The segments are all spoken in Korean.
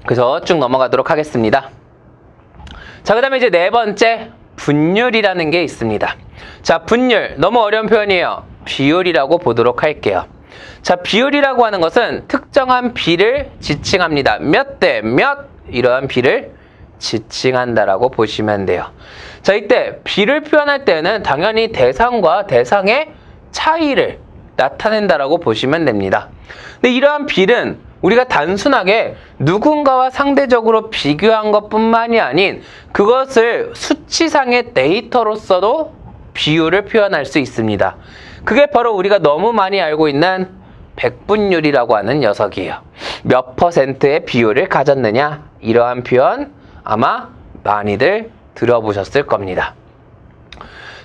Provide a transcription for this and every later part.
그래서 쭉 넘어가도록 하겠습니다. 자, 그 다음에 이제 네 번째, 분율이라는 게 있습니다. 자, 분율. 너무 어려운 표현이에요. 비율이라고 보도록 할게요. 자, 비율이라고 하는 것은 특정한 비를 지칭합니다. 몇 대 몇, 이러한 비를 지칭한다라고 보시면 돼요. 자, 이때 비를 표현할 때는 당연히 대상과 대상의 차이를 나타낸다라고 보시면 됩니다. 근데 이러한 비는 우리가 단순하게 누군가와 상대적으로 비교한 것뿐만이 아닌 그것을 수치상의 데이터로서도 비율을 표현할 수 있습니다. 그게 바로 우리가 너무 많이 알고 있는 백분율이라고 하는 녀석이에요. 몇 퍼센트의 비율을 가졌느냐, 이러한 표현 아마 많이들 들어보셨을 겁니다.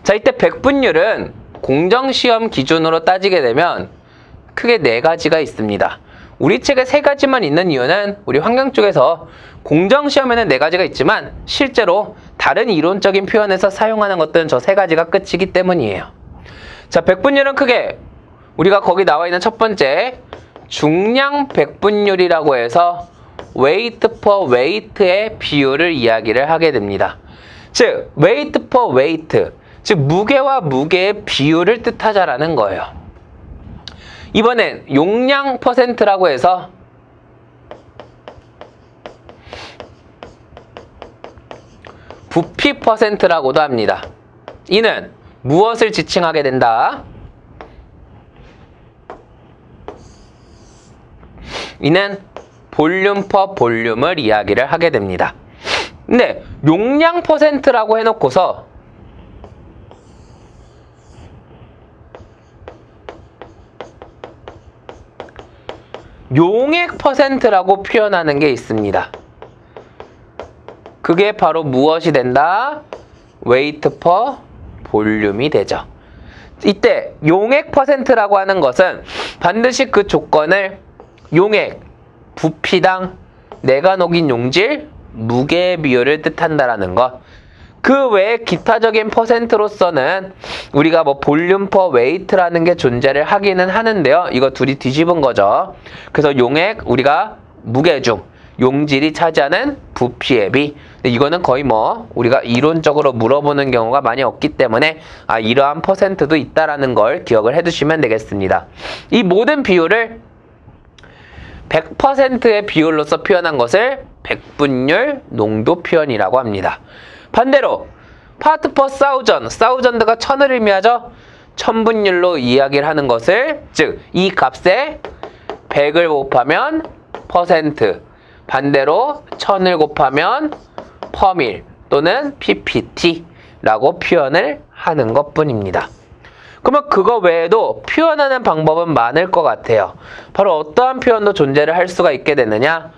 자, 이때 백분율은 공정시험 기준으로 따지게 되면 크게 네 가지가 있습니다. 우리 책에 세 가지만 있는 이유는 우리 환경 쪽에서 공정시험에는 네 가지가 있지만 실제로 다른 이론적인 표현에서 사용하는 것들은 저 세 가지가 끝이기 때문이에요. 자, 백분율은 크게 우리가 거기 나와 있는 첫 번째 중량 백분율이라고 해서 weight per weight의 비율을 이야기를 하게 됩니다. 즉, weight per weight, 즉 무게와 무게의 비율을 뜻하자라는 거예요. 이번엔 용량 퍼센트라고 해서 부피 퍼센트라고도 합니다. 이는 무엇을 지칭하게 된다? 이는 볼륨 퍼 볼륨을 이야기를 하게 됩니다. 근데 용량 퍼센트라고 해놓고서 용액 퍼센트라고 표현하는 게 있습니다. 그게 바로 무엇이 된다? weight per 볼륨이 되죠. 이때 용액 퍼센트라고 하는 것은 반드시 그 조건을 용액, 부피당, 내가 녹인 용질, 무게의 비율을 뜻한다라는 것. 그 외에 기타적인 퍼센트로서는 우리가 뭐 볼륨 퍼 웨이트라는 게 존재를 하기는 하는데요. 이거 둘이 뒤집은 거죠. 그래서 용액, 우리가 무게중, 용질이 차지하는 부피의 비. 근데 이거는 거의 뭐 우리가 이론적으로 물어보는 경우가 많이 없기 때문에 이러한 퍼센트도 있다라는 걸 기억을 해두시면 되겠습니다. 이 모든 비율을 100%의 비율로서 표현한 것을 백분율 농도 표현이라고 합니다. 반대로 파트 퍼 사우전드, 사우전드가 천을 의미하죠. 천분율로 이야기를 하는 것을, 즉 이 값에 100을 곱하면 퍼센트, 반대로 1000을 곱하면 퍼밀 또는 ppt라고 표현을 하는 것뿐입니다. 그러면 그거 외에도 표현하는 방법은 많을 것 같아요. 바로 어떠한 표현도 존재를 할 수가 있게 되느냐?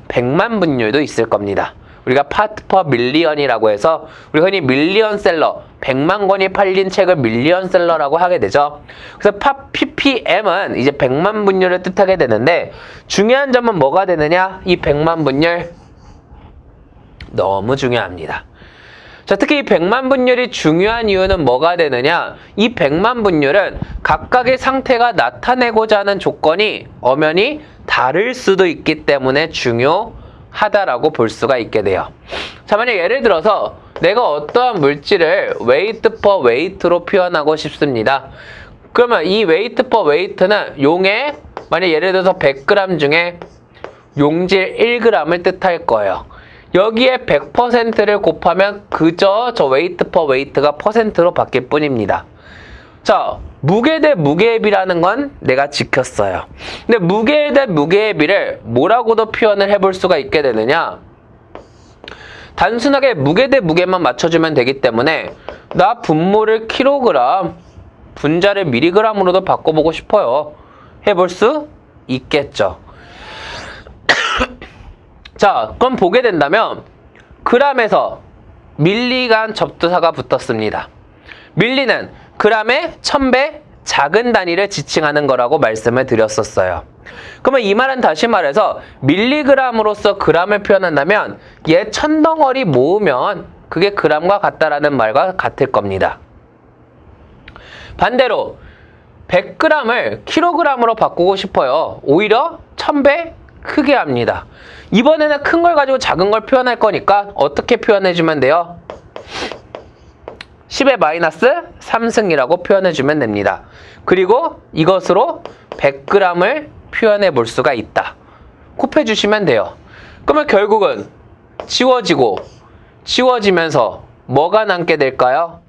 100만 분율도 있을 겁니다. 우리가 파트 퍼 밀리언이라고 해서 우리 흔히 밀리언셀러, 100만 권이 팔린 책을 밀리언셀러라고 하게 되죠. 그래서 ppm은 이제 100만 분율을 뜻하게 되는데 중요한 점은 뭐가 되느냐? 이 100만 분율 너무 중요합니다. 자, 특히 이 100만 분율이 중요한 이유는 뭐가 되느냐? 이 100만 분율은 각각의 상태가 나타내고자 하는 조건이 엄연히 다를 수도 있기 때문에 중요하다라고 볼 수가 있게 돼요. 자, 만약 예를 들어서 내가 어떠한 물질을 weight per weight로 표현하고 싶습니다. 그러면 이 weight per weight는 용의 만약 예를 들어서 100g 중에 용질 1g을 뜻할 거예요. 여기에 100%를 곱하면 그저 저 weight per weight가 퍼센트로 바뀔 뿐입니다. 자, 무게 대 무게의 비라는 건 내가 지켰어요. 근데 무게 대 무게의 비를 뭐라고도 표현을 해볼 수가 있게 되느냐? 단순하게 무게 대 무게만 맞춰주면 되기 때문에 나 분모를 킬로그램, 분자를 미리그램으로도 바꿔보고 싶어요. 해볼 수 있겠죠. 자, 그럼 보게 된다면 g에서 밀리간 접두사가 붙었습니다. 밀리는 g의 1000배 작은 단위를 지칭하는 거라고 말씀을 드렸었어요. 그러면 이 말은 다시 말해서 밀리그램으로서 g을 표현한다면 얘 1000덩어리 모으면 그게 g과 같다라는 말과 같을 겁니다. 반대로 100g을 킬로그램으로 바꾸고 싶어요. 오히려 1000배 크게 합니다. 이번에는 큰 걸 가지고 작은 걸 표현할 거니까 어떻게 표현해주면 돼요? 10의 마이너스 3승이라고 표현해주면 됩니다. 그리고 이것으로 100g을 표현해 볼 수가 있다. 곱해주시면 돼요. 그러면 결국은 지워지고 지워지면서 뭐가 남게 될까요?